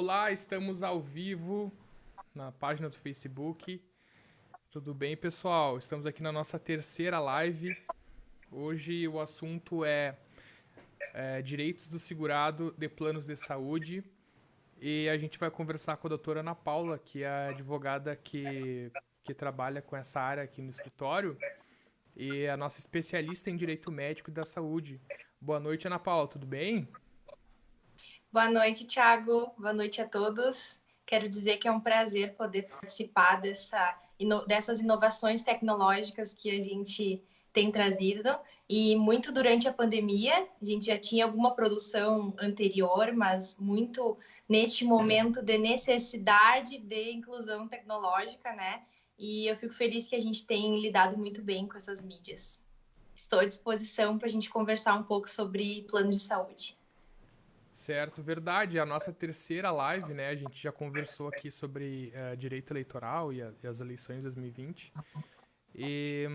Olá, estamos ao vivo na página do Facebook. Tudo bem, pessoal? Estamos aqui na nossa terceira live. Hoje o assunto é direitos do segurado de planos de saúde. E a gente vai conversar com a doutora Ana Paula, que é a advogada que trabalha com essa área aqui no escritório e é a nossa especialista em direito médico e da saúde. Boa noite, Ana Paula, tudo bem? Boa noite, Thiago. Boa noite a todos. Quero dizer que é um prazer poder participar dessas inovações tecnológicas que a gente tem trazido. E muito durante a pandemia, a gente já tinha alguma produção anterior, mas muito neste momento de necessidade de inclusão tecnológica, né? E eu fico feliz que a gente tem lidado muito bem com essas mídias. Estou à disposição para a gente conversar um pouco sobre plano de saúde. Certo, verdade. A nossa terceira live, né? A gente já conversou aqui sobre direito eleitoral e as eleições de 2020. E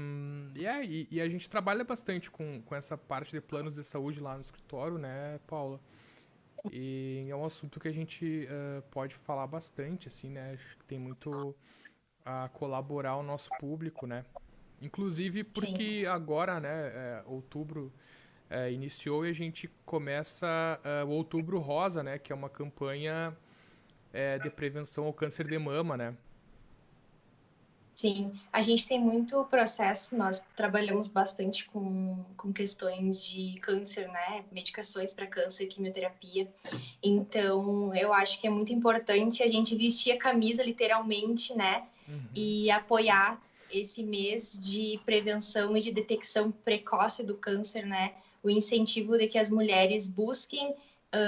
a gente trabalha bastante com essa parte de planos de saúde lá no escritório, né, Paula? E é um assunto que a gente pode falar bastante, assim, né? Acho que tem muito a colaborar ao nosso público, né? Inclusive Sim. porque agora, né, outubro iniciou e a gente começa o Outubro Rosa, né? Que é uma campanha de prevenção ao câncer de mama, né? Sim, a gente tem muito processo, nós trabalhamos bastante com questões de câncer, né? Medicações para câncer, quimioterapia. Então, eu acho que é muito importante a gente vestir a camisa, literalmente, né? Uhum. E apoiar esse mês de prevenção e de detecção precoce do câncer, né? O incentivo de que as mulheres busquem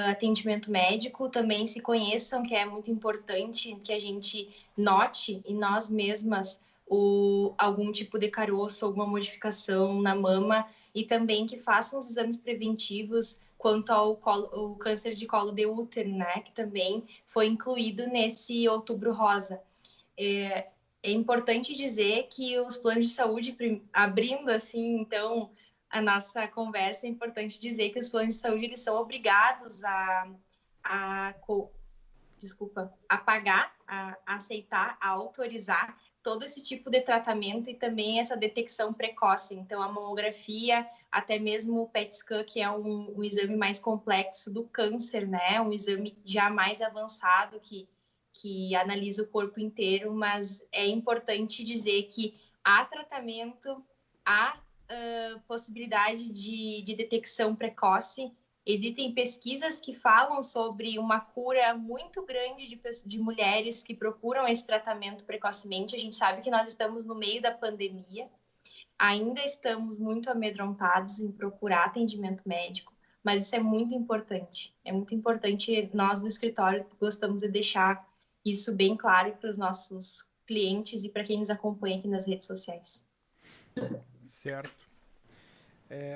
atendimento médico, também se conheçam, que é muito importante que a gente note em nós mesmas algum tipo de caroço, alguma modificação na mama, e também que façam os exames preventivos quanto ao câncer de colo de útero, né, que também foi incluído nesse Outubro Rosa. É importante dizer que os planos de saúde, abrindo assim, então, a nossa conversa, é importante dizer que os planos de saúde eles são obrigados a a pagar, a aceitar, a autorizar todo esse tipo de tratamento e também essa detecção precoce. Então, a mamografia, até mesmo o PET scan, que é um exame mais complexo do câncer, né? Um exame já mais avançado que analisa o corpo inteiro, mas é importante dizer que há tratamento, há possibilidade de detecção precoce. Existem pesquisas que falam sobre uma cura muito grande de mulheres que procuram esse tratamento precocemente. A gente sabe que nós estamos no meio da pandemia, ainda estamos muito amedrontados em procurar atendimento médico, mas isso é muito importante. É muito importante, nós do escritório gostamos de deixar isso bem claro para os nossos clientes e para quem nos acompanha aqui nas redes sociais. Certo.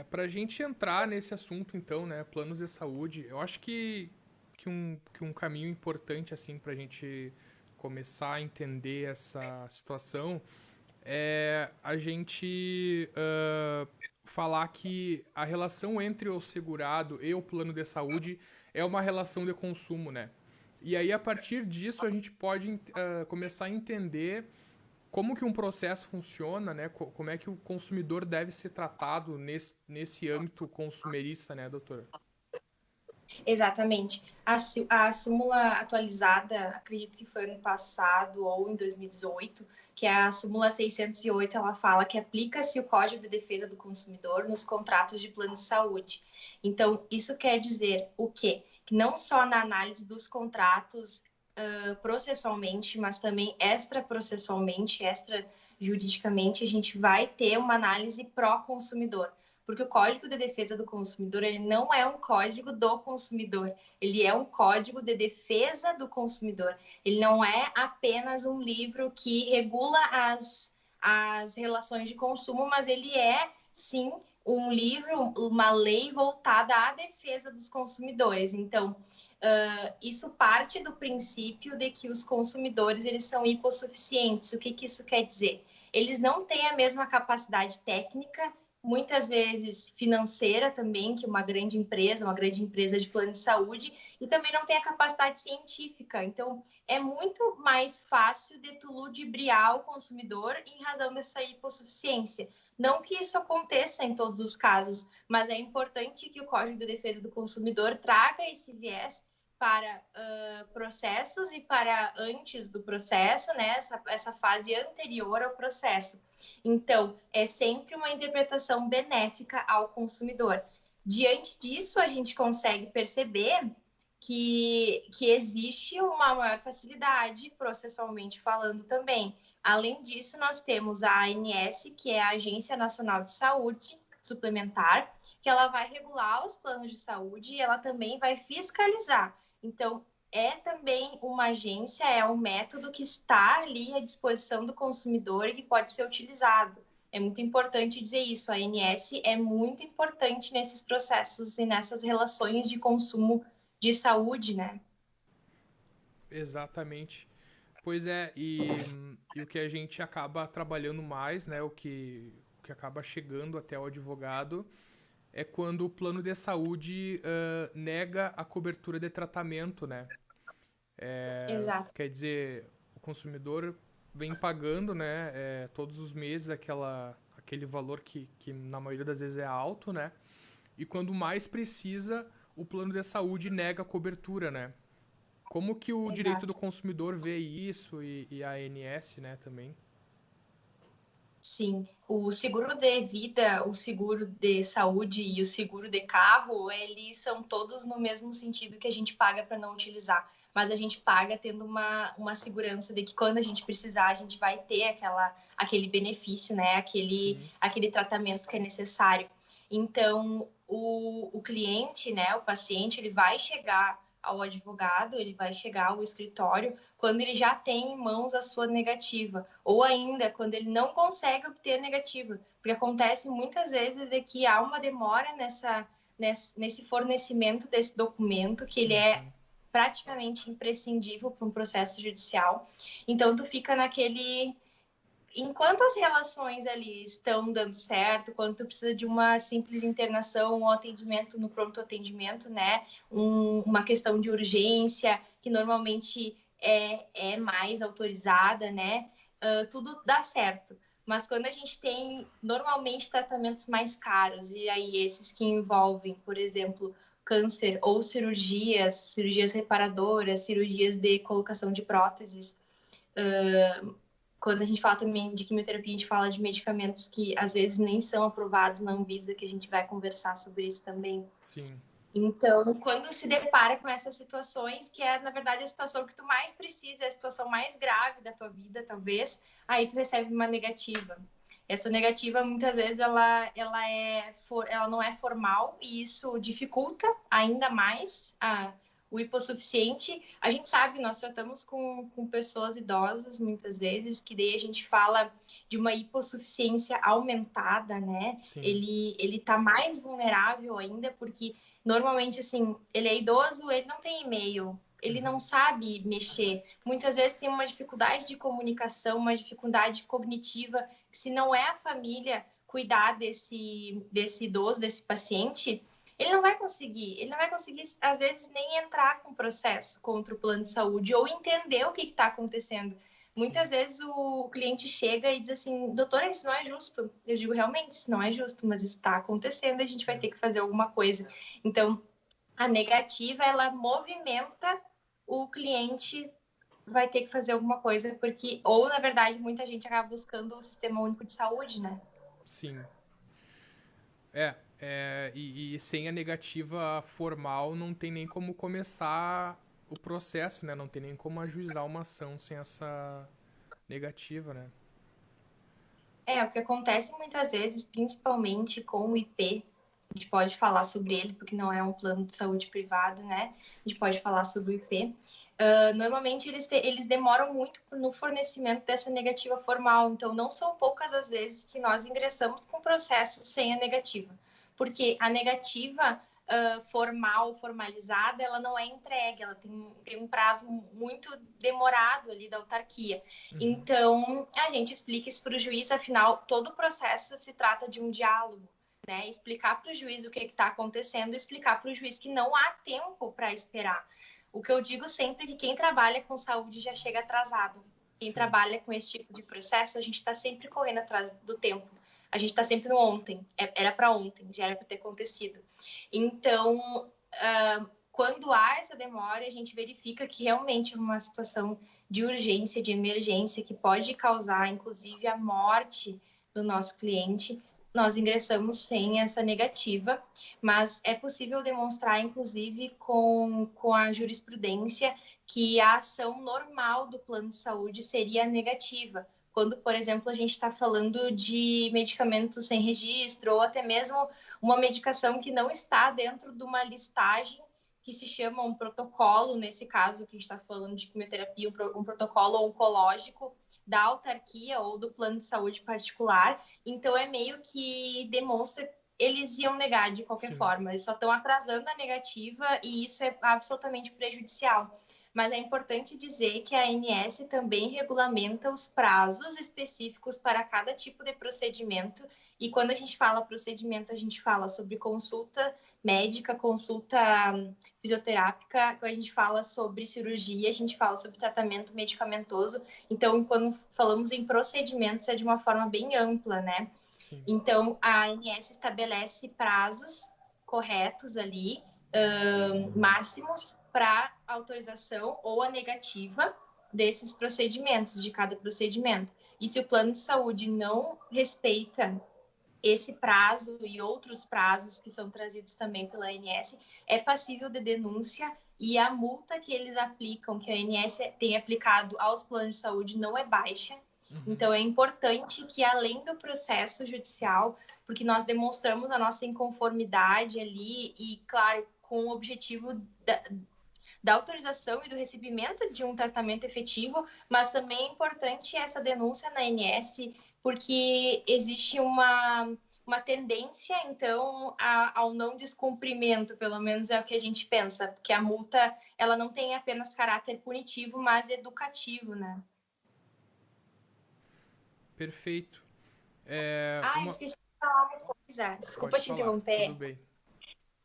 Para a gente entrar nesse assunto, então, né, planos de saúde, eu acho que um caminho importante, assim, para a gente começar a entender essa situação é a gente falar que a relação entre o segurado e o plano de saúde é uma relação de consumo, né? E aí, a partir disso, a gente pode começar a entender como que um processo funciona, né? Como é que o consumidor deve ser tratado nesse âmbito consumerista, né, doutora? Exatamente. A súmula atualizada, acredito que foi ano passado ou em 2018, que é a súmula 608, ela fala que aplica-se o Código de Defesa do Consumidor nos contratos de plano de saúde. Então, isso quer dizer o quê? Que não só na análise dos contratos processualmente, mas também extraprocessualmente, extrajuridicamente, a gente vai ter uma análise pró-consumidor, porque o Código de Defesa do Consumidor ele não é um código do consumidor, ele é um código de defesa do consumidor. Ele não é apenas um livro que regula as relações de consumo, mas ele é, sim, um livro, uma lei voltada à defesa dos consumidores. Então, isso parte do princípio de que os consumidores eles são hipossuficientes. O que isso quer dizer? Eles não têm a mesma capacidade técnica muitas vezes financeira também, que uma grande empresa de plano de saúde, e também não tem a capacidade científica. Então, é muito mais fácil de tu ludibriar o consumidor em razão dessa hipossuficiência. Não que isso aconteça em todos os casos, mas é importante que o Código de Defesa do Consumidor traga esse viés para processos e para antes do processo, né? Essa fase anterior ao processo. Então, é sempre uma interpretação benéfica ao consumidor. Diante disso, a gente consegue perceber que existe uma maior facilidade, processualmente falando também. Além disso, nós temos a ANS, que é a Agência Nacional de Saúde Suplementar, que ela vai regular os planos de saúde e ela também vai fiscalizar. Então, é também uma agência, é um método que está ali à disposição do consumidor e que pode ser utilizado. É muito importante dizer isso. A ANS é muito importante nesses processos e nessas relações de consumo de saúde, né? Exatamente. Pois é, e o que a gente acaba trabalhando mais, né, o que acaba chegando até o advogado, é quando o plano de saúde nega a cobertura de tratamento, né? Exato. Quer dizer, o consumidor vem pagando, né, todos os meses aquele valor que na maioria das vezes é alto, né? E quando mais precisa, o plano de saúde nega a cobertura, né? Como que o direito do Exato. consumidor vê isso e a ANS, né, também? Sim, o seguro de vida, o seguro de saúde e o seguro de carro, eles são todos no mesmo sentido que a gente paga para não utilizar, mas a gente paga tendo uma segurança de que quando a gente precisar, a gente vai ter aquele benefício, né? Sim. Aquele tratamento que é necessário. Então, o cliente, né, o paciente, ele vai chegar ao advogado, ele vai chegar ao escritório quando ele já tem em mãos a sua negativa, ou ainda quando ele não consegue obter a negativa, porque acontece muitas vezes de que há uma demora nesse fornecimento desse documento, que ele é Uhum. praticamente imprescindível para um processo judicial. Então, tu fica naquele enquanto as relações ali estão dando certo, quando tu precisa de uma simples internação, um atendimento no pronto atendimento, né? Uma questão de urgência, que normalmente é mais autorizada, né? Tudo dá certo. Mas quando a gente tem normalmente tratamentos mais caros, e aí esses que envolvem, por exemplo, câncer ou cirurgias reparadoras, cirurgias de colocação de próteses, quando a gente fala também de quimioterapia, a gente fala de medicamentos que às vezes nem são aprovados na Anvisa, que a gente vai conversar sobre isso também. Sim. Então, quando se depara com essas situações, que é, na verdade, a situação que tu mais precisa, é a situação mais grave da tua vida, talvez, aí tu recebe uma negativa. Essa negativa, muitas vezes, ela não é formal e isso dificulta ainda mais o hipossuficiente. A gente sabe, nós tratamos com pessoas idosas, muitas vezes, que daí a gente fala de uma hipossuficiência aumentada, né? Sim. Ele tá mais vulnerável ainda, porque normalmente, assim, ele é idoso, ele não tem e-mail, ele não Uhum. sabe mexer. Muitas vezes tem uma dificuldade de comunicação, uma dificuldade cognitiva. Se não é a família cuidar desse idoso, desse paciente, ele não vai conseguir, às vezes, nem entrar com processo contra o plano de saúde ou entender o que está acontecendo. Sim. Muitas vezes o cliente chega e diz assim, doutora, isso não é justo. Eu digo, realmente, isso não é justo, mas está acontecendo, a gente vai É. ter que fazer alguma coisa. Então, a negativa, ela movimenta o cliente vai ter que fazer alguma coisa, porque, ou na verdade, muita gente acaba buscando o sistema único de saúde, né? Sim. E sem a negativa formal não tem nem como começar o processo, né? Não tem nem como ajuizar uma ação sem essa negativa, né? É, o que acontece muitas vezes, principalmente com o IP, a gente pode falar sobre ele, porque não é um plano de saúde privado, né? A gente pode falar sobre o IP. Normalmente, eles demoram muito no fornecimento dessa negativa formal, então não são poucas as vezes que nós ingressamos com processo sem a negativa. Porque a negativa formal, formalizada, ela não é entregue, ela tem um prazo muito demorado ali da autarquia. Uhum. Então, a gente explica isso para o juiz, afinal, todo o processo se trata de um diálogo. né? Explicar para o juiz o que está acontecendo, explicar para o juiz que não há tempo para esperar. O que eu digo sempre é que quem trabalha com saúde já chega atrasado. Quem trabalha com esse tipo de processo, a gente está sempre correndo atrás do tempo. A gente está sempre no ontem. Era para ontem, já era para ter acontecido. Então, quando há essa demora, a gente verifica que realmente é uma situação de urgência, de emergência, que pode causar, inclusive, a morte do nosso cliente. Nós ingressamos sem essa negativa, mas é possível demonstrar, inclusive, com a jurisprudência, que a ação normal do plano de saúde seria negativa. Quando, por exemplo, a gente está falando de medicamentos sem registro, ou até mesmo uma medicação que não está dentro de uma listagem que se chama um protocolo, nesse caso que a gente está falando de quimioterapia, um protocolo oncológico da autarquia ou do plano de saúde particular. Então, é meio que demonstra eles iam negar de qualquer forma. Eles só estão atrasando a negativa e isso é absolutamente prejudicial. Mas é importante dizer que a ANS também regulamenta os prazos específicos para cada tipo de procedimento. E quando a gente fala procedimento, a gente fala sobre consulta médica, consulta fisioterápica, quando a gente fala sobre cirurgia, a gente fala sobre tratamento medicamentoso. Então, quando falamos em procedimentos, é de uma forma bem ampla, né? Sim. Então, a ANS estabelece prazos corretos ali, máximos, para autorização ou a negativa desses procedimentos, de cada procedimento. E se o plano de saúde não respeita esse prazo e outros prazos que são trazidos também pela ANS, é passível de denúncia e a multa que eles aplicam, que a ANS tem aplicado aos planos de saúde, não é baixa. Então, é importante que, além do processo judicial, porque nós demonstramos a nossa inconformidade ali e, claro, com o objetivo da autorização e do recebimento de um tratamento efetivo, mas também é importante essa denúncia na ANS, porque existe uma tendência, então, ao não descumprimento, pelo menos é o que a gente pensa, porque a multa, ela não tem apenas caráter punitivo, mas educativo, né? Perfeito. Esqueci de falar uma coisa. Desculpa te interromper. Tudo bem.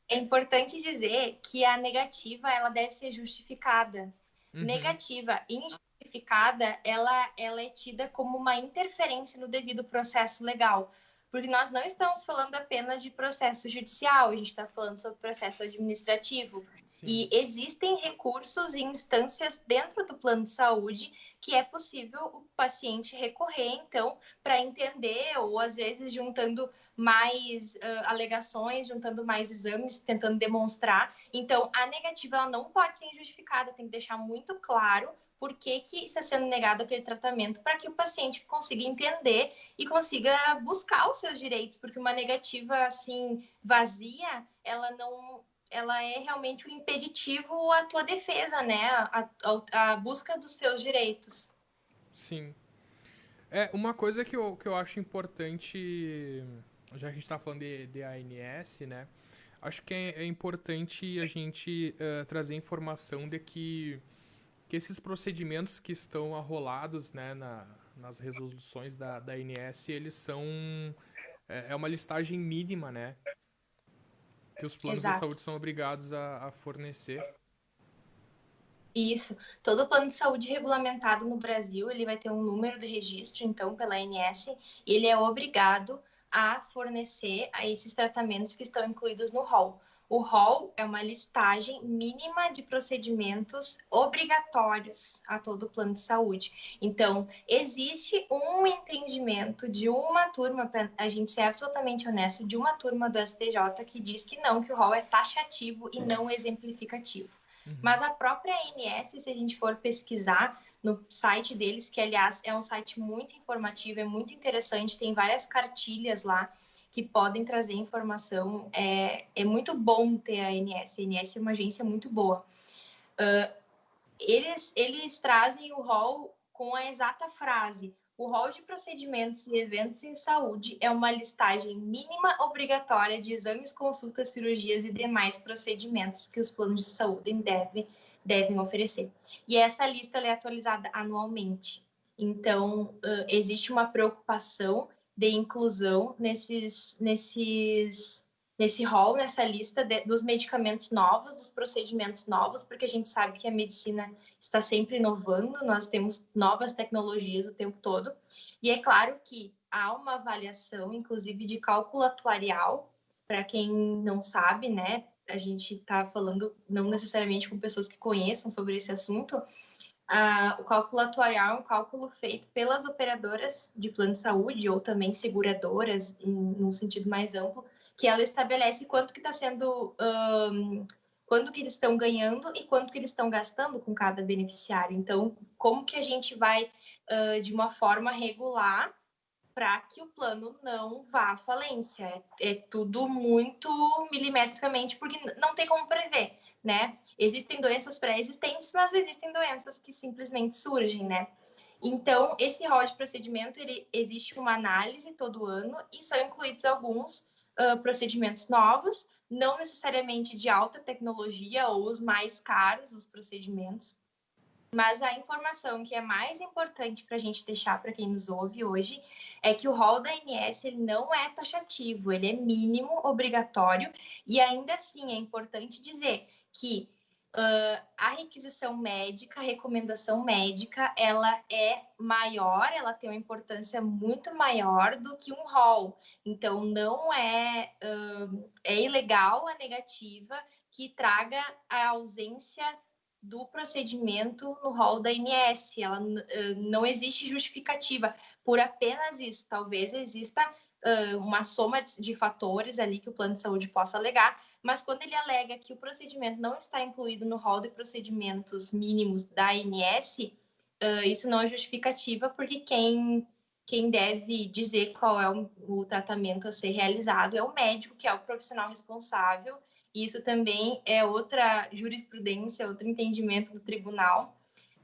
É importante dizer que a negativa, ela deve ser justificada. Negativa injustificada, ela é tida como uma interferência no devido processo legal. Porque nós não estamos falando apenas de processo judicial, a gente está falando sobre processo administrativo. Sim. E existem recursos e instâncias dentro do plano de saúde que é possível o paciente recorrer, então, para entender, ou às vezes juntando mais alegações, juntando mais exames, tentando demonstrar. Então, a negativa ela não pode ser injustificada, tem que deixar muito claro por que está sendo negado aquele tratamento, para que o paciente consiga entender e consiga buscar os seus direitos, porque uma negativa assim vazia, ela é realmente um impeditivo à tua defesa, né? A busca dos seus direitos. Sim. Uma coisa que eu acho importante, já que a gente está falando de ANS, né? Acho que é importante a gente trazer informação de que esses procedimentos que estão arrolados, né, nas resoluções da ANS, eles são... É uma listagem mínima, né? Que os planos de saúde são obrigados a fornecer. Isso. Todo plano de saúde regulamentado no Brasil, ele vai ter um número de registro, então, pela ANS, e ele é obrigado a fornecer a esses tratamentos que estão incluídos no rol. O rol é uma listagem mínima de procedimentos obrigatórios a todo plano de saúde. Então, existe um entendimento de uma turma, para a gente ser absolutamente honesto, de uma turma do STJ que diz que não, que o rol é taxativo e não exemplificativo. Mas a própria ANS, se a gente for pesquisar no site deles, que aliás é um site muito informativo, é muito interessante, tem várias cartilhas lá que podem trazer informação. É muito bom ter a ANS. A ANS é uma agência muito boa. Eles trazem o rol com a exata frase: o rol de procedimentos e eventos em saúde é uma listagem mínima obrigatória de exames, consultas, cirurgias e demais procedimentos que os planos de saúde devem oferecer. E essa lista é atualizada anualmente. Então, existe uma preocupação de inclusão nesse rol, nessa lista dos medicamentos novos, dos procedimentos novos, porque a gente sabe que a medicina está sempre inovando, nós temos novas tecnologias o tempo todo. E é claro que há uma avaliação, inclusive de cálculo atuarial, para quem não sabe, né? A gente está falando não necessariamente com pessoas que conheçam sobre esse assunto. O cálculo atuarial é um cálculo feito pelas operadoras de plano de saúde ou também seguradoras, em um sentido mais amplo, que ela estabelece quanto que está sendo, quanto que eles estão ganhando e quanto que eles estão gastando com cada beneficiário. Então, como que a gente vai, de uma forma regular, para que o plano não vá à falência? É tudo muito milimetricamente, porque não tem como prever, né? Existem doenças pré-existentes, mas existem doenças que simplesmente surgem, né? Então, esse rol de procedimento, existe uma análise todo ano e são incluídos alguns procedimentos novos, não necessariamente de alta tecnologia ou os mais caros, os procedimentos, mas a informação que é mais importante para a gente deixar para quem nos ouve hoje é que o rol da ANS ele não é taxativo, ele é mínimo, obrigatório, e ainda assim é importante dizer que a requisição médica, a recomendação médica, ela é maior, ela tem uma importância muito maior do que um rol. Então, não é ilegal a negativa que traga a ausência do procedimento no rol da ANS. Ela não existe justificativa por apenas isso. Talvez exista uma soma de fatores ali que o plano de saúde possa alegar, mas quando ele alega que o procedimento não está incluído no rol de procedimentos mínimos da ANS, isso não é justificativa, porque quem deve dizer qual é o tratamento a ser realizado é o médico, que é o profissional responsável. E isso também é outra jurisprudência, outro entendimento do tribunal,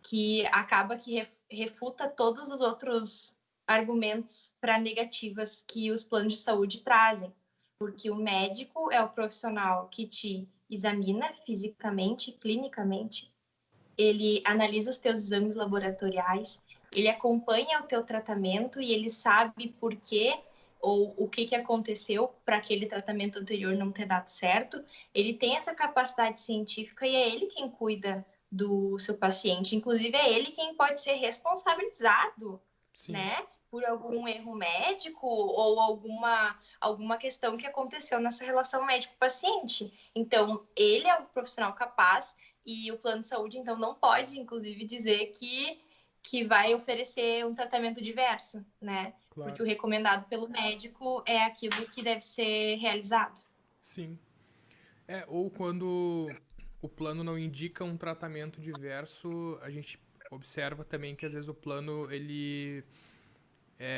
que acaba que refuta todos os outros argumentos para negativas que os planos de saúde trazem, porque o médico é o profissional que te examina fisicamente, clinicamente, ele analisa os teus exames laboratoriais, ele acompanha o teu tratamento e ele sabe por quê ou o que aconteceu para aquele tratamento anterior não ter dado certo. Ele tem essa capacidade científica e é ele quem cuida do seu paciente. Inclusive, é ele quem pode ser responsabilizado, Sim. né? Por algum erro médico ou alguma questão que aconteceu nessa relação médico-paciente. Então, ele é o profissional capaz e o plano de saúde, então, não pode, inclusive, dizer que vai oferecer um tratamento diverso, né? Claro. Porque o recomendado pelo médico é aquilo que deve ser realizado. Sim. Ou quando o plano não indica um tratamento diverso, a gente observa também que às vezes o plano ele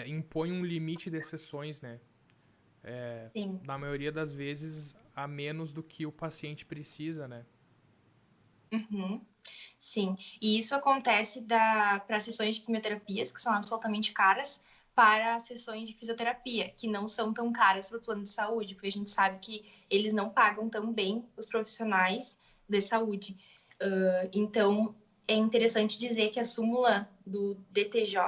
impõe um limite de sessões, né? Sim. Na maioria das vezes, a menos do que o paciente precisa, né? Uhum. Sim, e isso acontece para sessões de quimioterapias, que são absolutamente caras, para sessões de fisioterapia, que não são tão caras para o plano de saúde, porque a gente sabe que eles não pagam tão bem os profissionais de saúde. Então, é interessante dizer que a súmula do DTJ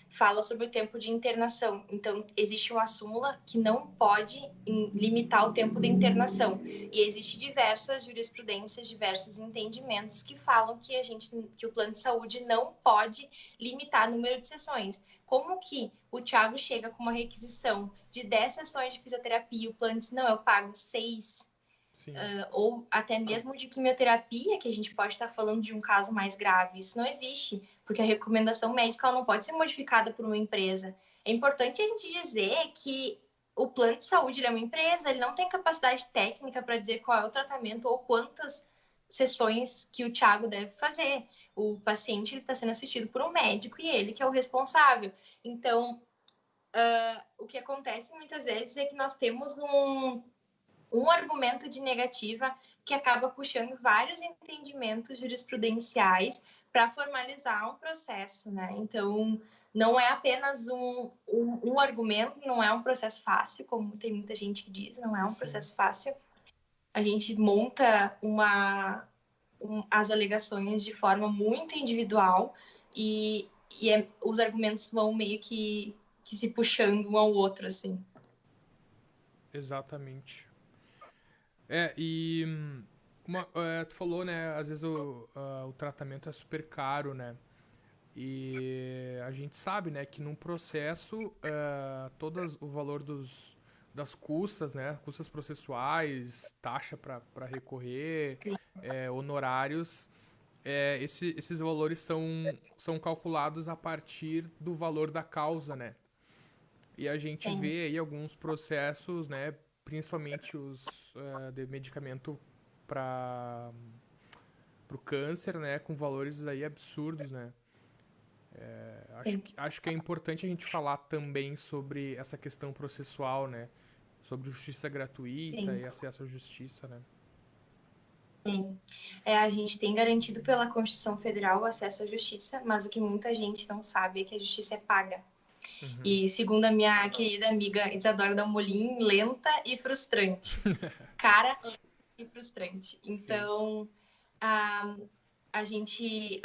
fala sobre o tempo de internação. Então, existe uma súmula que não pode limitar o tempo de internação. E existe diversas jurisprudências, diversos entendimentos que falam que o plano de saúde não pode limitar o número de sessões. Como que o Thiago chega com uma requisição de 10 sessões de fisioterapia e o plano diz, não, eu pago 6, ou até mesmo de quimioterapia, que a gente pode estar falando de um caso mais grave. Isso não existe, porque a recomendação médica ela não pode ser modificada por uma empresa. É importante a gente dizer que o plano de saúde ele é uma empresa, ele não tem capacidade técnica para dizer qual é o tratamento ou quantas sessões que o Thiago deve fazer. O paciente está sendo assistido por um médico e ele que é o responsável. Então, o que acontece muitas vezes é que nós temos um argumento de negativa que acaba puxando vários entendimentos jurisprudenciais para formalizar um processo, né? Então, não é apenas um argumento, não é um processo fácil, como tem muita gente que diz, não é um processo fácil. A gente monta as alegações de forma muito individual e os argumentos vão meio que que se puxando um ao outro, assim. Exatamente. Tu falou, né, às vezes o tratamento é super caro, né? E a gente sabe, né, que num processo, todo o valor das custas, né, custas processuais, taxa para recorrer, honorários, esses valores são calculados a partir do valor da causa, né? E a gente Sim, vê aí alguns processos, né, principalmente os de medicamento para o câncer, né, com valores aí absurdos, né? sim, Acho que é importante a gente falar também sobre essa questão processual, né? Sobre justiça gratuita sim, e acesso à justiça, né? sim. A gente tem garantido pela Constituição Federal o acesso à justiça, mas o que muita gente não sabe é que a justiça é paga. Uhum. E segundo a minha querida amiga Isadora Dalmolin, lenta e frustrante. Cara, lenta e frustrante. Sim. Então, a, a gente,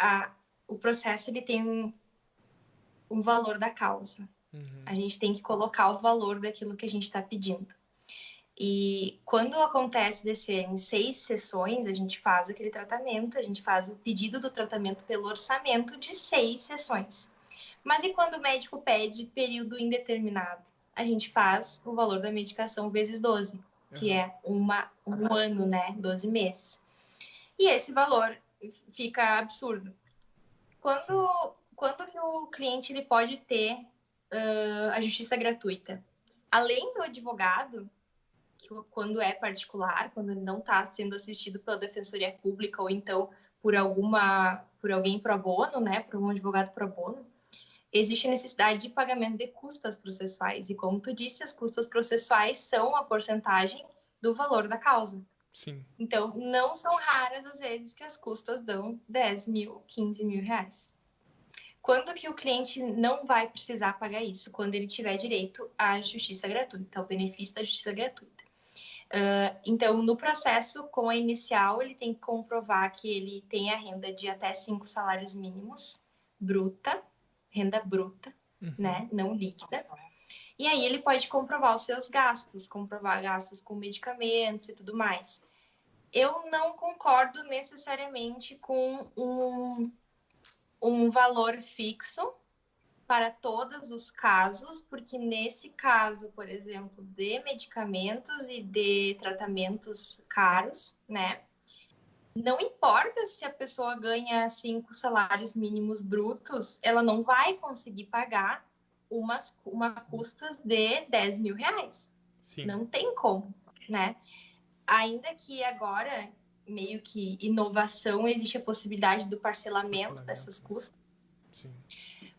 o processo ele tem um valor da causa. Uhum. A gente tem que colocar o valor daquilo que a gente está pedindo. E quando acontece de ser em 6 sessões, a gente faz aquele tratamento, a gente faz o pedido do tratamento pelo orçamento de 6 sessões. Mas e quando o médico pede período indeterminado? A gente faz o valor da medicação vezes 12, que Uhum. é um ano, né? 12 meses. E esse valor fica absurdo. Sim. Quando que o cliente ele pode ter a justiça gratuita? Além do advogado, que quando é particular, quando ele não está sendo assistido pela defensoria pública ou então por alguém pro bono, né, por um advogado pro bono, existe a necessidade de pagamento de custas processuais. E como tu disse, as custas processuais são a porcentagem do valor da causa. Sim. Então, não são raras as vezes que as custas dão 10 mil, 15 mil reais. Quando que o cliente não vai precisar pagar isso? Quando ele tiver direito à justiça gratuita, ao benefício da justiça gratuita. Então, no processo, com a inicial, ele tem que comprovar que ele tem a renda de até 5 salários mínimos, bruta, renda bruta, Uhum. né? Não líquida. E aí ele pode comprovar os seus gastos, comprovar gastos com medicamentos e tudo mais. Eu não concordo necessariamente com um valor fixo para todos os casos, porque nesse caso, por exemplo, de medicamentos e de tratamentos caros, né? Não importa se a pessoa ganha 5 salários mínimos brutos, ela não vai conseguir pagar uma custas de 10 mil reais. Sim. Não tem como, né? Ainda que agora, meio que inovação, existe a possibilidade do parcelamento dessas Parcelamento. custas. Sim.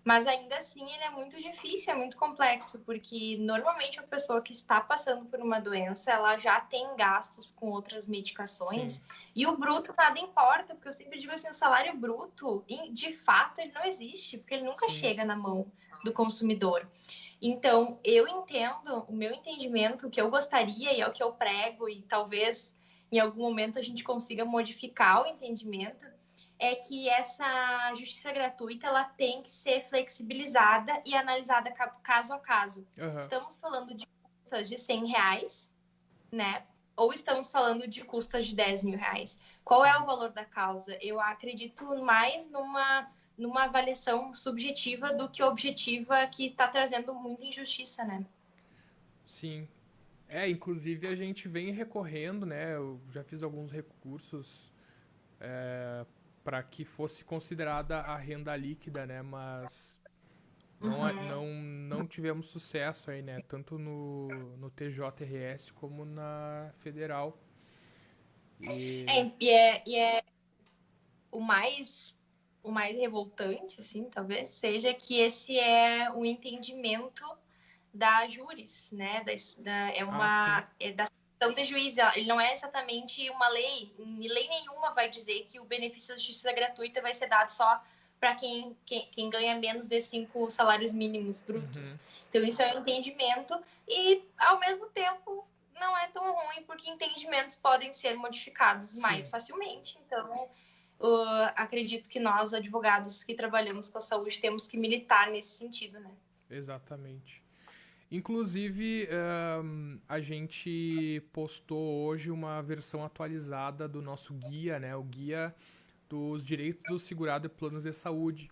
Mas ainda assim ele é muito difícil, é muito complexo, porque normalmente a pessoa que está passando por uma doença, ela já tem gastos com outras Sim. medicações, e o bruto nada importa, porque eu sempre digo assim, o salário bruto, de fato, ele não existe, porque ele nunca Sim. chega na mão do consumidor. Então, eu entendo, o meu entendimento, o que eu gostaria e é o que eu prego, e talvez em algum momento a gente consiga modificar o entendimento, é que essa justiça gratuita ela tem que ser flexibilizada e analisada caso a caso. Uhum. Estamos falando de custas de 100 reais, né? Ou estamos falando de custas de 10 mil reais? Qual é o valor da causa? Eu acredito mais numa avaliação subjetiva do que objetiva, que está trazendo muita injustiça, né? Sim. Inclusive a gente vem recorrendo, né? Eu já fiz alguns recursos para que fosse considerada a renda líquida, né? Mas Uhum. não tivemos sucesso aí, né? Tanto no TJRS como na federal. E E é o mais revoltante, assim, talvez, seja que esse é o entendimento da juris, né? sim. Da ação de juiz. Ele não é exatamente uma lei. Lei nenhuma vai dizer que o benefício da justiça gratuita vai ser dado só para quem ganha menos de 5 salários mínimos brutos. Uhum. Então, isso é um entendimento e, ao mesmo tempo, não é tão ruim, porque entendimentos podem ser modificados Sim. mais facilmente. Então, acredito que nós, advogados que trabalhamos com a saúde, temos que militar nesse sentido, né? Exatamente. Inclusive, a gente postou hoje uma versão atualizada do nosso guia, né? O guia dos direitos do segurado e planos de saúde.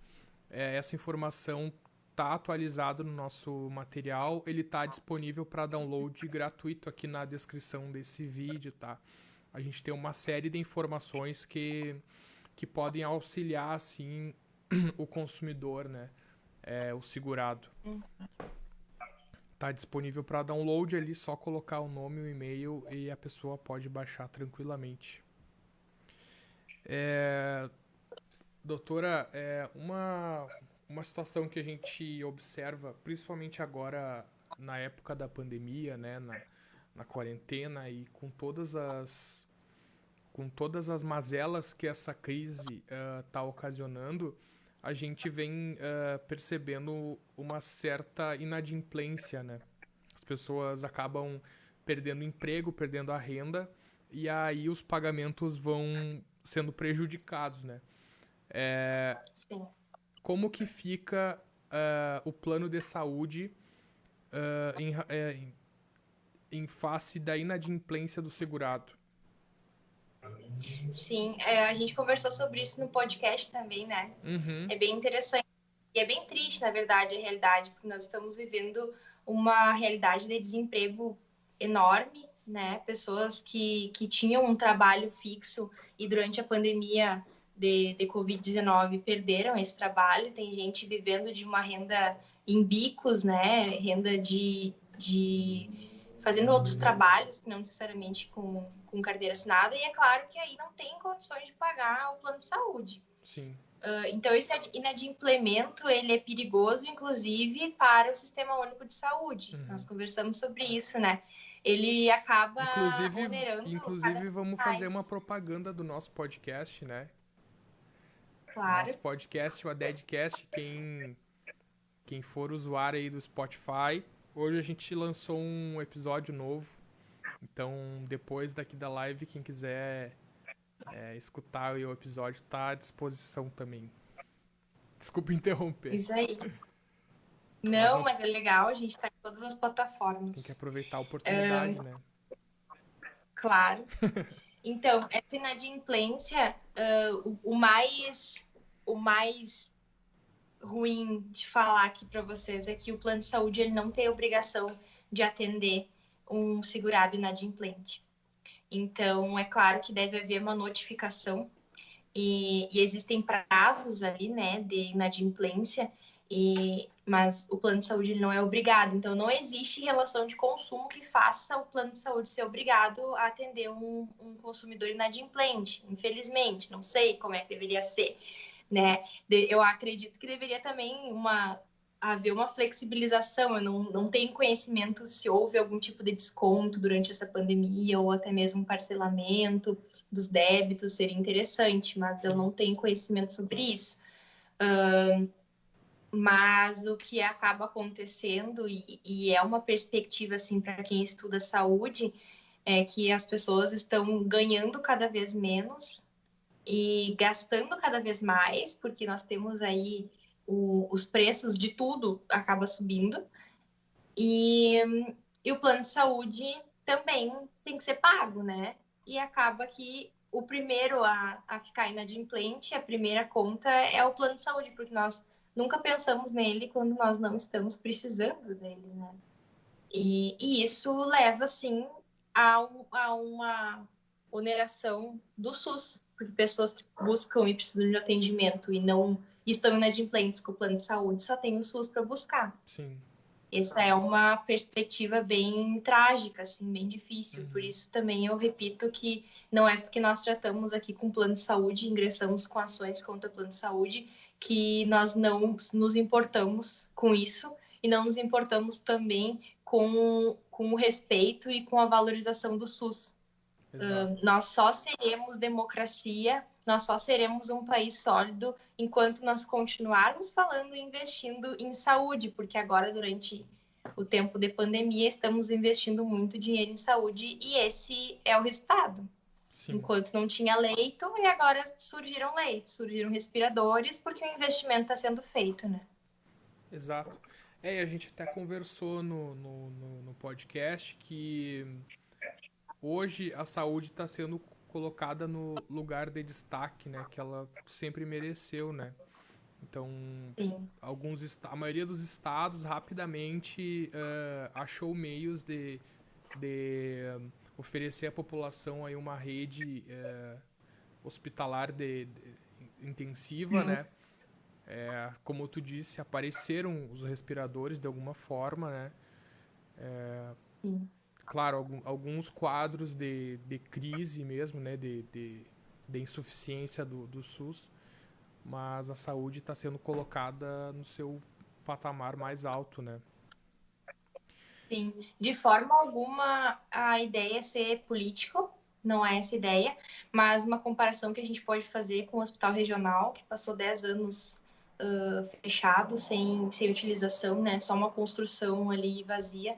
Essa informação está atualizada no nosso material. Ele está disponível para download gratuito aqui na descrição desse vídeo, tá? A gente tem uma série de informações que podem auxiliar, assim, o consumidor, né? O segurado. Tá disponível para download ali, só colocar o nome e o e-mail e a pessoa pode baixar tranquilamente. Doutora, uma situação que a gente observa, principalmente agora na época da pandemia, né, na quarentena e com todas as mazelas que essa crise está ocasionando, a gente vem percebendo uma certa inadimplência, né? As pessoas acabam perdendo emprego, perdendo a renda, e aí os pagamentos vão sendo prejudicados, né? Sim. Como que fica o plano de saúde em face da inadimplência do segurado? Sim, a gente conversou sobre isso no podcast também, né? Uhum. É bem interessante e é bem triste, na verdade, a realidade, porque nós estamos vivendo uma realidade de desemprego enorme, né? Pessoas que tinham um trabalho fixo e durante a pandemia de Covid-19 perderam esse trabalho. Tem gente vivendo de uma renda em bicos, né? Renda de fazendo outros trabalhos, que não necessariamente com carteira assinada, e é claro que aí não tem condições de pagar o plano de saúde. Sim. Então, esse inadimplemento, ele é perigoso, inclusive, para o Sistema Único de Saúde. Uhum. Nós conversamos sobre isso, né? Ele acaba onerando... Inclusive vamos fazer uma propaganda do nosso podcast, né? Claro. Nosso podcast, o Adedcast, quem for usuário aí do Spotify. Hoje a gente lançou um episódio novo. Então, depois daqui da live, quem quiser escutar o episódio, tá à disposição também. Desculpa interromper. Isso aí. Não, mas é legal, a gente tá em todas as plataformas. Tem que aproveitar a oportunidade, né? Claro. Então, essa inadimplência, o mais ruim de falar aqui para vocês é que o plano de saúde ele não tem obrigação de atender um segurado inadimplente. Então, é claro que deve haver uma notificação e existem prazos ali, né, de inadimplência, mas o plano de saúde ele não é obrigado. Então, não existe relação de consumo que faça o plano de saúde ser obrigado a atender um consumidor inadimplente. Infelizmente, não sei como é que deveria ser, né? Eu acredito que deveria também haver uma flexibilização. Eu não tenho conhecimento se houve algum tipo de desconto durante essa pandemia ou até mesmo um parcelamento dos débitos, seria interessante, mas eu não tenho conhecimento sobre isso. Mas o que acaba acontecendo, e é uma perspectiva assim, para quem estuda saúde, é que as pessoas estão ganhando cada vez menos e gastando cada vez mais, porque nós temos aí os preços de tudo acaba subindo, e o plano de saúde também tem que ser pago, né? E acaba que o primeiro a ficar inadimplente, a primeira conta é o plano de saúde, porque nós nunca pensamos nele quando nós não estamos precisando dele, né? E isso leva, sim, a uma oneração do SUS, porque pessoas que buscam e precisam de atendimento e não estão inadimplentes com o plano de saúde, só tem o SUS para buscar. Sim. Essa é uma perspectiva bem trágica, assim, bem difícil. Por isso também eu repito que não é porque nós tratamos aqui com plano de saúde, ingressamos com ações contra o plano de saúde, que nós não nos importamos com isso e não nos importamos também com o respeito e com a valorização do SUS. Nós só seremos democracia, nós só seremos um país sólido enquanto nós continuarmos falando e investindo em saúde, porque agora, durante o tempo de pandemia, estamos investindo muito dinheiro em saúde e esse é o resultado. Sim. Enquanto não tinha leito, e agora surgiram leitos, surgiram respiradores, porque o investimento está sendo feito, né? Exato. E a gente até conversou no podcast que hoje a saúde está sendo colocada no lugar de destaque, né? Que ela sempre mereceu, né? Então, Sim, a maioria dos estados rapidamente achou meios de oferecer à população aí uma rede hospitalar intensiva, sim, né? Como tu disse, apareceram os respiradores de alguma forma, né? sim. Claro, alguns quadros de crise mesmo, né? De insuficiência do SUS, mas a saúde está sendo colocada no seu patamar mais alto, né? Sim, de forma alguma a ideia é ser político, não é essa a ideia, mas uma comparação que a gente pode fazer com o hospital regional, que passou 10 anos fechado, sem utilização, né? Só uma construção ali vazia,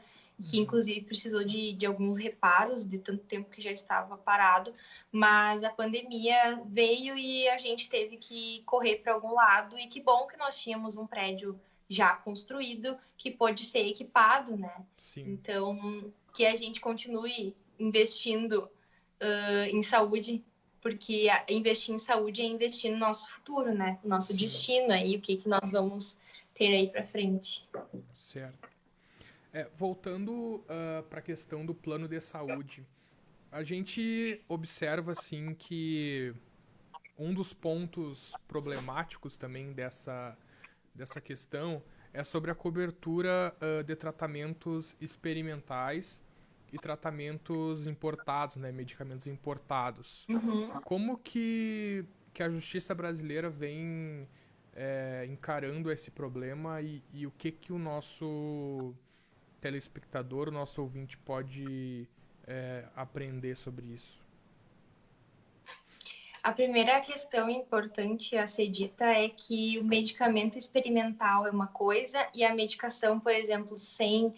que Uhum. inclusive precisou de alguns reparos, de tanto tempo que já estava parado, mas a pandemia veio e a gente teve que correr para algum lado, e que bom que nós tínhamos um prédio já construído que pôde ser equipado, né? Sim, Então, que a gente continue investindo em saúde, porque investir em saúde é investir no nosso futuro, né? No nosso sim, destino aí, o que, que nós vamos ter aí para frente. certo. Voltando para a questão do plano de saúde, a gente observa assim que um dos pontos problemáticos também dessa questão é sobre a cobertura de tratamentos experimentais e tratamentos importados, né, medicamentos importados. Uhum. Como que a justiça brasileira vem encarando esse problema e o que o nosso telespectador, o nosso ouvinte pode aprender sobre isso? A primeira questão importante a ser dita é que o medicamento experimental é uma coisa e a medicação, por exemplo, sem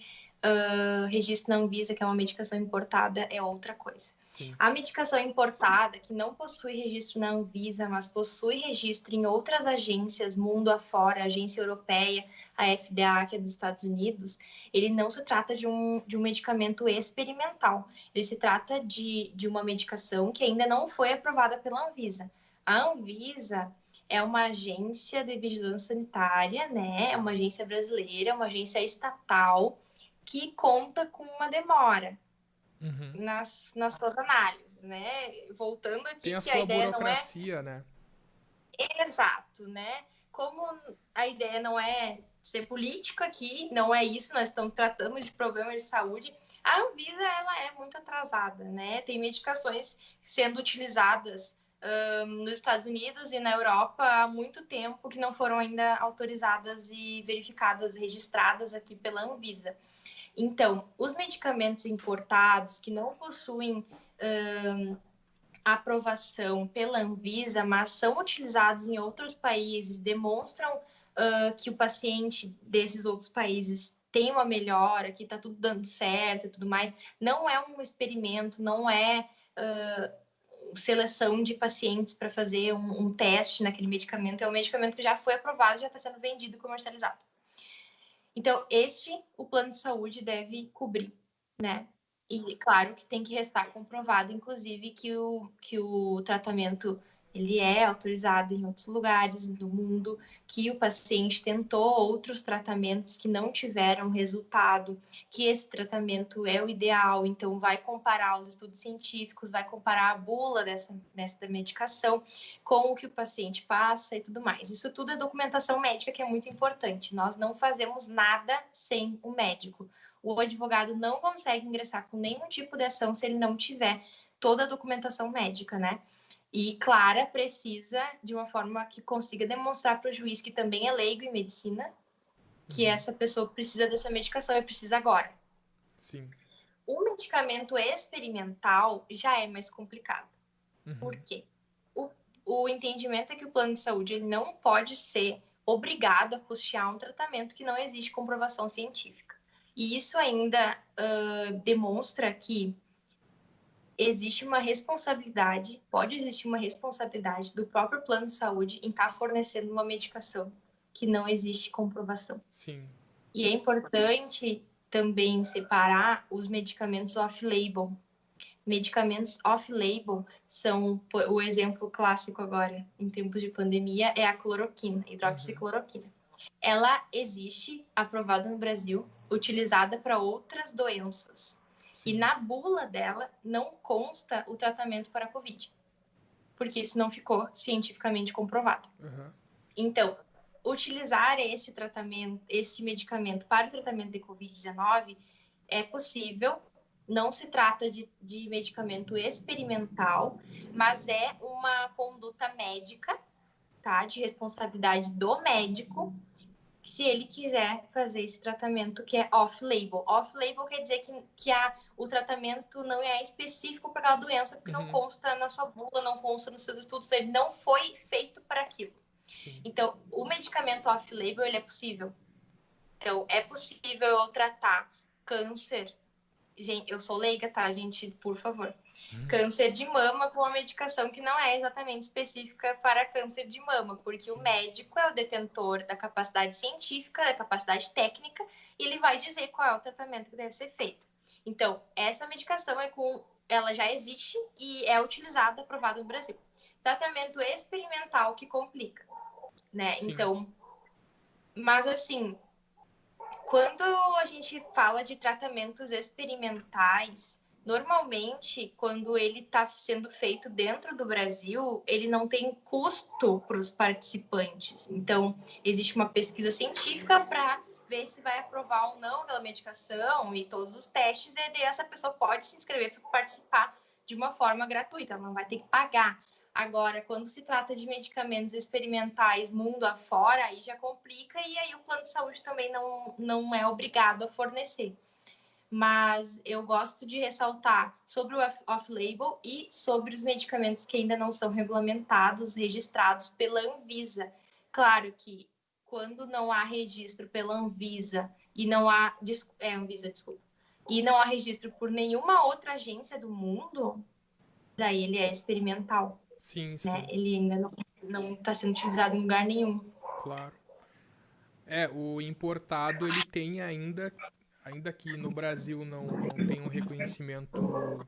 registro na Anvisa, que é uma medicação importada, é outra coisa. Sim. A medicação importada, que não possui registro na Anvisa, mas possui registro em outras agências, mundo afora, a agência europeia, a FDA, que é dos Estados Unidos, ele não se trata de um medicamento experimental. Ele se trata de uma medicação que ainda não foi aprovada pela Anvisa. A Anvisa é uma agência de vigilância sanitária, né? É uma agência brasileira, uma agência estatal, que conta com uma demora Uhum. nas suas análises, né? Voltando Tem aqui a que a sua ideia não é burocracia, né? exato, né? Como a ideia não é ser político aqui, não é isso, nós estamos tratando de problemas de saúde. A Anvisa ela é muito atrasada, né? Tem medicações sendo utilizadas nos Estados Unidos e na Europa há muito tempo que não foram ainda autorizadas e verificadas, registradas aqui pela Anvisa. Então, os medicamentos importados que não possuem aprovação pela Anvisa, mas são utilizados em outros países, demonstram que o paciente desses outros países tem uma melhora, que está tudo dando certo e tudo mais. Não é um experimento, não é seleção de pacientes para fazer um teste naquele medicamento, é um medicamento que já foi aprovado, já está sendo vendido e comercializado. Então, o plano de saúde deve cobrir, né? E claro que tem que restar comprovado, inclusive, que o tratamento ele é autorizado em outros lugares do mundo, que o paciente tentou outros tratamentos que não tiveram resultado, que esse tratamento é o ideal, então vai comparar os estudos científicos, vai comparar a bula dessa medicação com o que o paciente passa e tudo mais. Isso tudo é documentação médica que é muito importante. Nós não fazemos nada sem o médico. O advogado não consegue ingressar com nenhum tipo de ação se ele não tiver toda a documentação médica, né? E clara, precisa, de uma forma que consiga demonstrar para o juiz que também é leigo em medicina, que Uhum. essa pessoa precisa dessa medicação e precisa agora. Sim. O medicamento experimental já é mais complicado. Por Uhum. quê? O, o entendimento é que o plano de saúde ele não pode ser obrigado a custear um tratamento que não existe comprovação científica. E isso ainda demonstra que existe uma responsabilidade, pode existir uma responsabilidade do próprio plano de saúde em estar fornecendo uma medicação que não existe comprovação. Sim. E é importante também separar os medicamentos off-label. Medicamentos off-label são, o exemplo clássico agora, em tempos de pandemia, é a cloroquina, hidroxicloroquina. Ela existe, aprovada no Brasil, utilizada para outras doenças. Sim. E na bula dela não consta o tratamento para a Covid, porque isso não ficou cientificamente comprovado. Então, utilizar esse tratamento, esse medicamento para o tratamento de Covid-19 é possível. Não se trata de medicamento experimental, mas é uma conduta médica, tá? De responsabilidade do médico, se ele quiser fazer esse tratamento que é off-label. Off-label quer dizer que o tratamento não é específico para aquela doença, porque não consta na sua bula, não consta nos seus estudos, ele não foi feito para aquilo. Sim. Então, o medicamento off-label, ele é possível. Então, é possível eu tratar câncer. Gente, eu sou leiga, tá, gente? Por favor. Câncer de mama com uma medicação que não é exatamente específica para câncer de mama, porque o médico é o detentor da capacidade científica, da capacidade técnica, e ele vai dizer qual é o tratamento que deve ser feito. Então, essa medicação ela já existe e é utilizada, aprovada no Brasil. Tratamento experimental que complica, né? Sim. Então, mas assim, quando a gente fala de tratamentos experimentais, normalmente, quando ele está sendo feito dentro do Brasil, ele não tem custo para os participantes. Então, existe uma pesquisa científica para ver se vai aprovar ou não aquela medicação e todos os testes, e daí essa pessoa pode se inscrever para participar de uma forma gratuita, ela não vai ter que pagar. Agora, quando se trata de medicamentos experimentais mundo afora, aí já complica e aí o plano de saúde também não é obrigado a fornecer. Mas eu gosto de ressaltar sobre o off-label e sobre os medicamentos que ainda não são regulamentados, registrados pela Anvisa. Claro que quando não há registro pela Anvisa e não há... E não há registro por nenhuma outra agência do mundo, daí ele é experimental. Sim, né? sim. Ele ainda não está sendo utilizado em lugar nenhum. Claro. O importado, ele tem ainda que no Brasil não tem um reconhecimento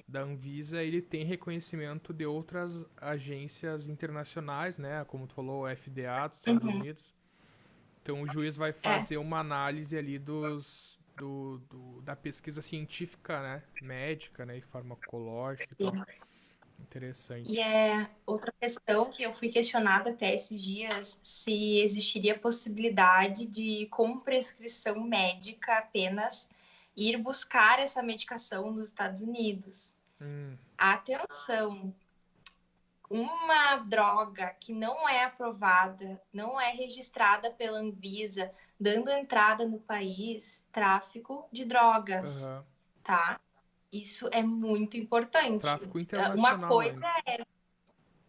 da Anvisa, ele tem reconhecimento de outras agências internacionais, né? Como tu falou, o FDA dos Estados Unidos. Então o juiz vai fazer uma análise ali da pesquisa científica, né? Médica, né? E farmacológica e tal. Interessante. E é outra questão que eu fui questionada até esses dias, se existiria possibilidade de, com prescrição médica apenas, ir buscar essa medicação nos Estados Unidos. Atenção! Uma droga que não é aprovada, não é registrada pela Anvisa, dando entrada no país, tráfico de drogas, tá? Isso é muito importante. Tráfico internacional. Uma coisa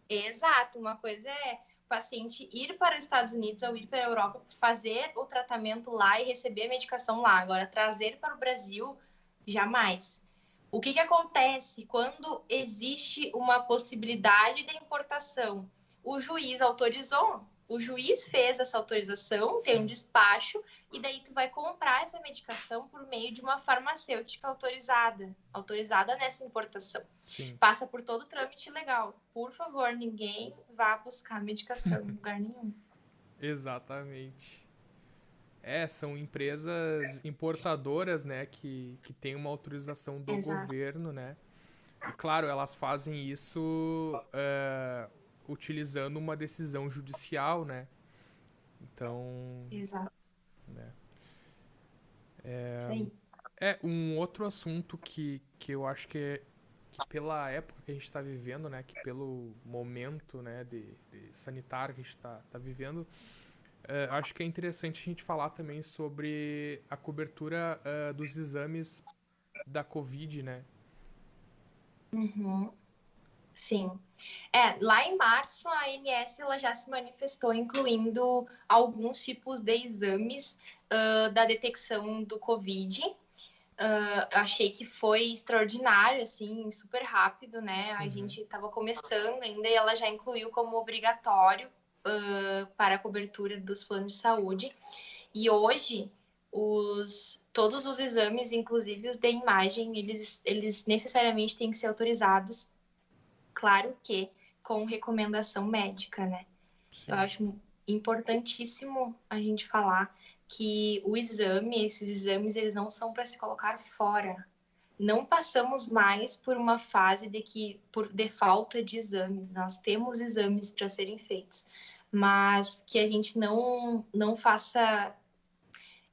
Exato, uma coisa é o paciente ir para os Estados Unidos ou ir para a Europa, fazer o tratamento lá e receber a medicação lá. Agora, trazer para o Brasil, jamais. O que acontece quando existe uma possibilidade de importação? O juiz autorizou, o juiz fez essa autorização, tem um despacho, e daí tu vai comprar essa medicação por meio de uma farmacêutica autorizada nessa importação. Sim. Passa por todo o trâmite legal. Por favor, ninguém vá buscar medicação em lugar nenhum. Exatamente. São empresas importadoras, né, que têm uma autorização do governo, né? E, claro, elas fazem isso utilizando uma decisão judicial, né? Então... Exato. Né? Sim. Um outro assunto que eu acho que pela época que a gente está vivendo, né, que pelo momento, né, de sanitário que a gente está vivendo, acho que é interessante a gente falar também sobre a cobertura dos exames da Covid, né? Sim. Lá em março, a ANS ela já se manifestou, incluindo alguns tipos de exames da detecção do Covid. Achei que foi extraordinário, assim, super rápido, né? A gente estava começando ainda e ela já incluiu como obrigatório para a cobertura dos planos de saúde. E hoje, todos os exames, inclusive os de imagem, eles necessariamente têm que ser autorizados, claro que com recomendação médica, né? Eu Sim. acho importantíssimo a gente falar que esses exames, eles não são para se colocar fora. Não passamos mais por uma fase de falta de exames. Nós temos exames para serem feitos, mas que a gente não faça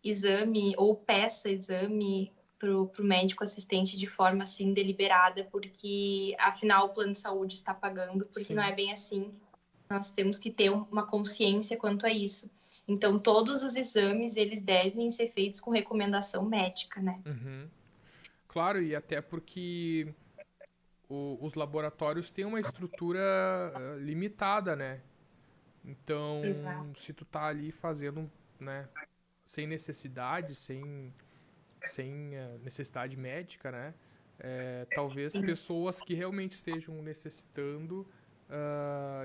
exame ou peça exame para o médico assistente de forma assim deliberada, porque afinal o plano de saúde está pagando, porque não é Sim. bem assim. Nós temos que ter uma consciência quanto a isso. Então, todos os exames, eles devem ser feitos com recomendação médica, né? Uhum. Claro, e até porque os laboratórios têm uma estrutura limitada, né? Então, Exato. se tu tá ali fazendo, né, sem necessidade, sem necessidade médica, né? Talvez pessoas que realmente estejam necessitando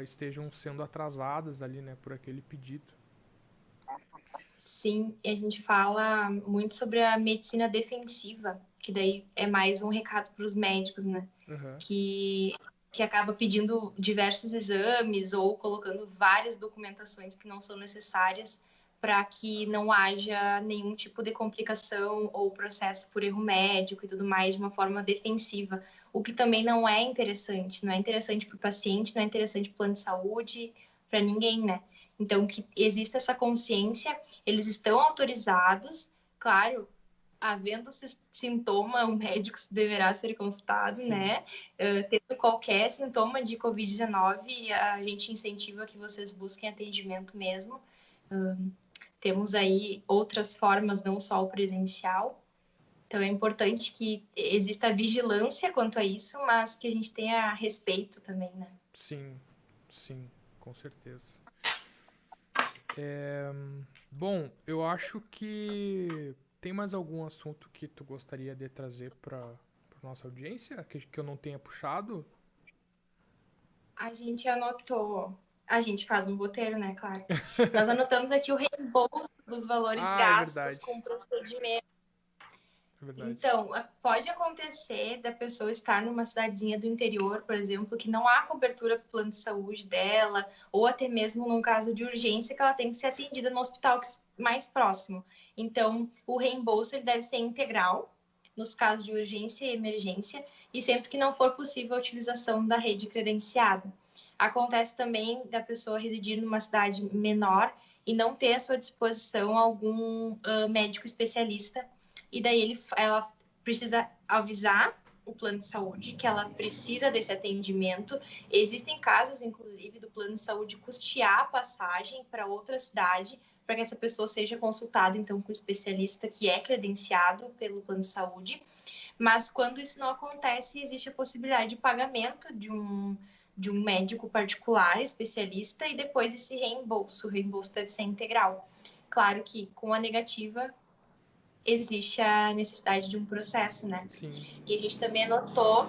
estejam sendo atrasadas ali, né, por aquele pedido. Sim, e a gente fala muito sobre a medicina defensiva, que daí é mais um recado para os médicos, né? Uhum. Que acaba pedindo diversos exames ou colocando várias documentações que não são necessárias para que não haja nenhum tipo de complicação ou processo por erro médico e tudo mais de uma forma defensiva, o que também não é interessante. Não é interessante para o paciente, não é interessante para o plano de saúde, para ninguém, né? Então, que exista essa consciência, eles estão autorizados, claro, havendo sintoma, o médico deverá ser consultado, Sim. né? Tendo qualquer sintoma de Covid-19, a gente incentiva que vocês busquem atendimento mesmo. Temos aí outras formas, não só o presencial. Então, é importante que exista vigilância quanto a isso, mas que a gente tenha respeito também, né? Sim, sim, com certeza. É, bom, eu acho que tem mais algum assunto que tu gostaria de trazer para nossa audiência que eu não tenha puxado? A gente anotou, a gente faz um roteiro, né, claro. Nós anotamos aqui o reembolso dos valores Ah, é gastos verdade. com procedimento. É verdade. Então, pode acontecer da pessoa estar numa cidadezinha do interior, por exemplo, que não há cobertura para o plano de saúde dela, ou até mesmo num caso de urgência que ela tem que ser atendida no hospital mais próximo. Então, o reembolso ele deve ser integral nos casos de urgência e emergência, e sempre que não for possível a utilização da rede credenciada. Acontece também da pessoa residir numa cidade menor e não ter à sua disposição algum médico especialista e daí ela precisa avisar o plano de saúde que ela precisa desse atendimento. Existem casos, inclusive, do plano de saúde custear a passagem para outra cidade para que essa pessoa seja consultada, então, com o especialista que é credenciado pelo plano de saúde. Mas quando isso não acontece, existe a possibilidade de pagamento de um médico particular, especialista, e depois esse reembolso. O reembolso deve ser integral. Claro que com a negativa existe a necessidade de um processo, né? Sim. E a gente também anotou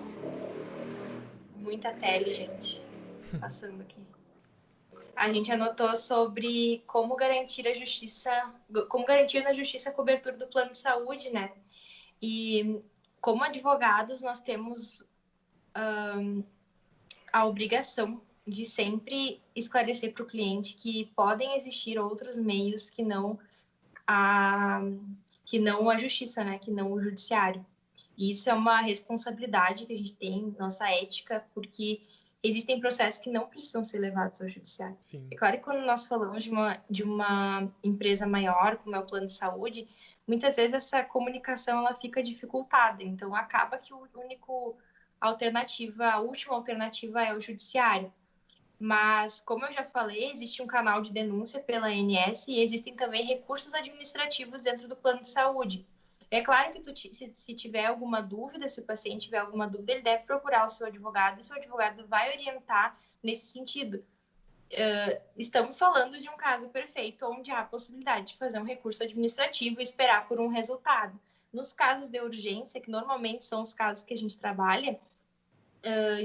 muita tele, gente, passando aqui. A gente anotou sobre como garantir como garantir na justiça a cobertura do plano de saúde, né? E como advogados, nós temos a obrigação de sempre esclarecer para o cliente que podem existir outros meios a, que não a justiça, né? Que não o judiciário. E isso é uma responsabilidade que a gente tem, nossa ética, porque existem processos que não precisam ser levados ao judiciário. Sim. É claro que quando nós falamos de uma empresa maior, como é o plano de saúde, muitas vezes essa comunicação ela fica dificultada. Então, acaba que a última alternativa é o judiciário. Mas, como eu já falei, existe um canal de denúncia pela ANS e existem também recursos administrativos dentro do plano de saúde. É claro que se tiver alguma dúvida, se o paciente tiver alguma dúvida, ele deve procurar o seu advogado e seu advogado vai orientar nesse sentido. Estamos falando de um caso perfeito onde há a possibilidade de fazer um recurso administrativo e esperar por um resultado. Nos casos de urgência, que normalmente são os casos que a gente trabalha,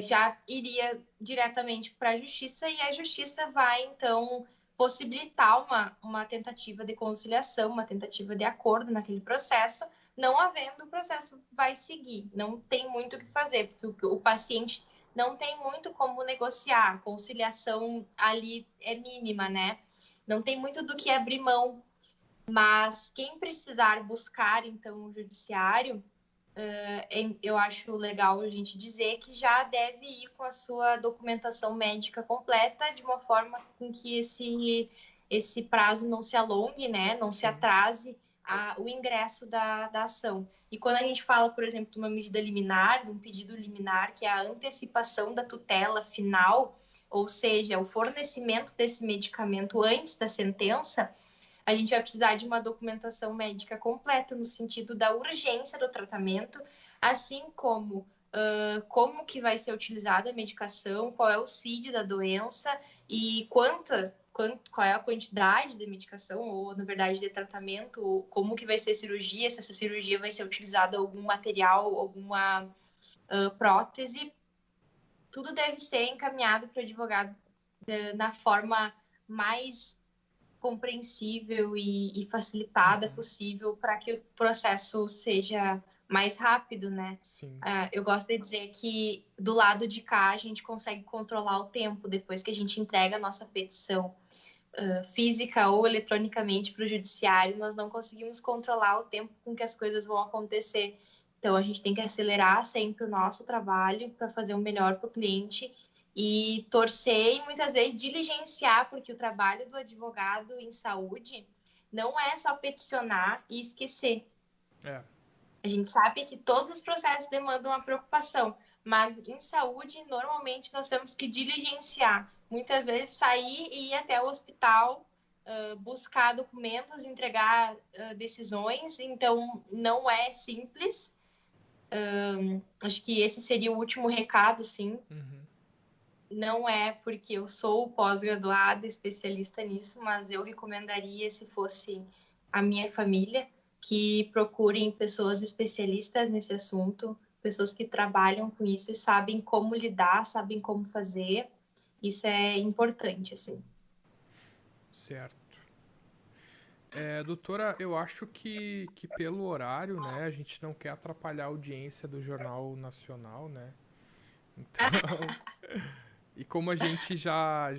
já iria diretamente para a justiça e a justiça vai, então, possibilitar uma tentativa de conciliação, uma tentativa de acordo naquele processo. Não havendo, o processo vai seguir. Não tem muito o que fazer, porque o paciente não tem muito como negociar. A conciliação ali é mínima, né? Não tem muito do que abrir mão. Mas quem precisar buscar, então, o judiciário, eu acho legal a gente dizer que já deve ir com a sua documentação médica completa, de uma forma com que esse prazo não se alongue, né? Não se atrase o ingresso da ação. E quando a gente fala, por exemplo, de uma medida liminar, de um pedido liminar, que é a antecipação da tutela final, ou seja, o fornecimento desse medicamento antes da sentença, a gente vai precisar de uma documentação médica completa no sentido da urgência do tratamento, assim como como que vai ser utilizada a medicação, qual é o CID da doença e qual é a quantidade de medicação, ou, na verdade, de tratamento, ou como que vai ser a cirurgia, se essa cirurgia vai ser utilizada algum material, alguma prótese. Tudo deve ser encaminhado para o advogado na forma mais compreensível e facilitada possível para que o processo seja mais rápido, né? Sim. Eu gosto de dizer que do lado de cá a gente consegue controlar o tempo depois que a gente entrega a nossa petição física ou eletronicamente para o judiciário, nós não conseguimos controlar o tempo com que as coisas vão acontecer. Então a gente tem que acelerar sempre o nosso trabalho para fazer o melhor para o cliente e torcer e muitas vezes diligenciar, porque o trabalho do advogado em saúde não é só peticionar e esquecer. A gente sabe que todos os processos demandam uma preocupação, mas em saúde, normalmente, nós temos que diligenciar. Muitas vezes sair e ir até o hospital, buscar documentos, entregar decisões. Então, não é simples. Acho que esse seria o último recado, sim. Não é porque eu sou pós-graduada, especialista nisso, mas eu recomendaria, se fosse a minha família, que procurem pessoas especialistas nesse assunto, pessoas que trabalham com isso e sabem como lidar, sabem como fazer. Isso é importante, assim. Certo. Doutora, eu acho que pelo horário, né, a gente não quer atrapalhar a audiência do Jornal Nacional, né? Então, e como a gente já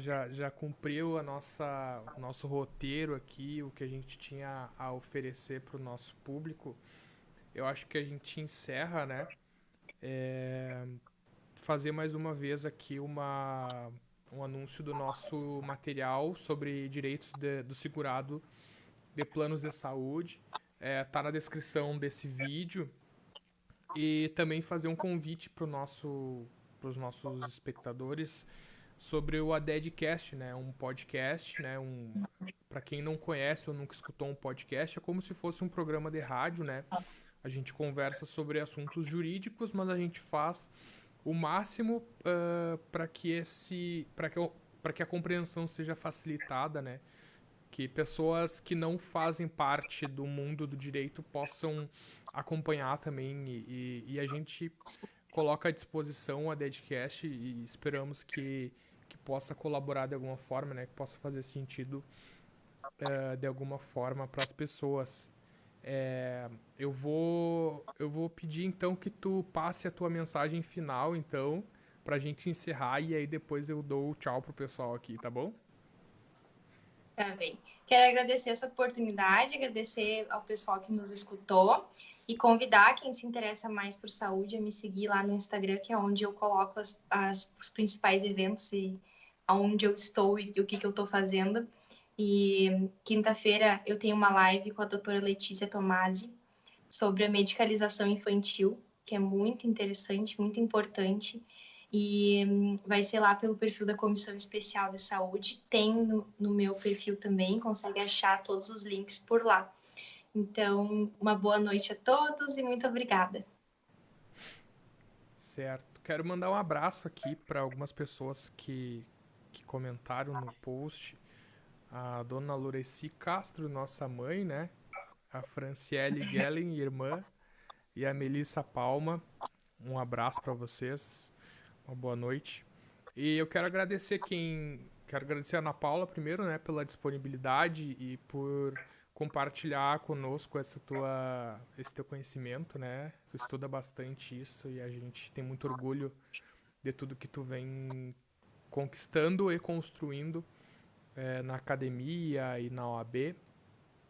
cumpriu o nosso roteiro aqui, o que a gente tinha a oferecer para o nosso público, eu acho que a gente encerra, né? Fazer mais uma vez aqui um anúncio do nosso material sobre direitos do segurado de planos de saúde. Tá na descrição desse vídeo. E também fazer um convite para os nossos espectadores sobre o ADEDcast, né? Um podcast, né? Para quem não conhece ou nunca escutou um podcast, é como se fosse um programa de rádio, né? A gente conversa sobre assuntos jurídicos, mas a gente faz o máximo para que a compreensão seja facilitada, né? Que pessoas que não fazem parte do mundo do direito possam acompanhar também e a gente coloca à disposição a Deadcast e esperamos que possa colaborar de alguma forma, né? Que possa fazer sentido de alguma forma para as pessoas. Eu vou pedir então que tu passe a tua mensagem final, então, pra gente encerrar e aí depois eu dou o tchau pro pessoal aqui, tá bom? Tá bem. Quero agradecer essa oportunidade, agradecer ao pessoal que nos escutou e convidar quem se interessa mais por saúde a me seguir lá no Instagram, que é onde eu coloco os principais eventos e aonde eu estou e o que eu estou fazendo. E quinta-feira eu tenho uma live com a doutora Letícia Tomasi sobre a medicalização infantil, que é muito interessante, muito importante. E vai ser lá pelo perfil da Comissão Especial de Saúde. Tem no meu perfil também, consegue achar todos os links por lá. Então, uma boa noite a todos e muito obrigada. Certo. Quero mandar um abraço aqui para algumas pessoas que comentaram no post. A dona Loreci Castro, nossa mãe, né? A Franciele Gellen, irmã. E a Melissa Palma. Um abraço para vocês. Uma boa noite. E eu quero agradecer quem quero agradecer a Ana Paula primeiro, né, pela disponibilidade e por compartilhar conosco esse teu conhecimento, né? Tu estuda bastante isso e a gente tem muito orgulho de tudo que tu vem conquistando e construindo na academia e na OAB.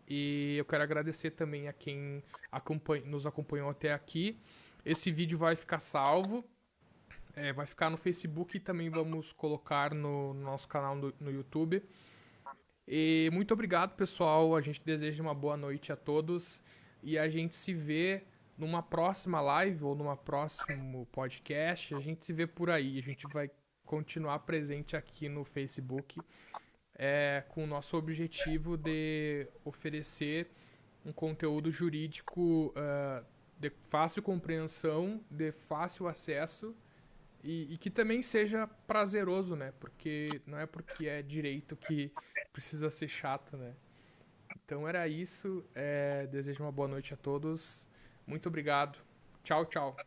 E eu quero agradecer também a quem nos acompanhou até aqui. Esse vídeo vai ficar salvo, vai ficar no Facebook e também vamos colocar no nosso canal no YouTube. E muito obrigado, pessoal. A gente deseja uma boa noite a todos e a gente se vê numa próxima live ou numa próximo podcast. A gente se vê por aí. A gente vai continuar presente aqui no Facebook com o nosso objetivo de oferecer um conteúdo jurídico de fácil compreensão, de fácil acesso e que também seja prazeroso, né? Porque não é porque é direito que precisa ser chato, né? Então era isso. Desejo uma boa noite a todos. Muito obrigado. Tchau, tchau.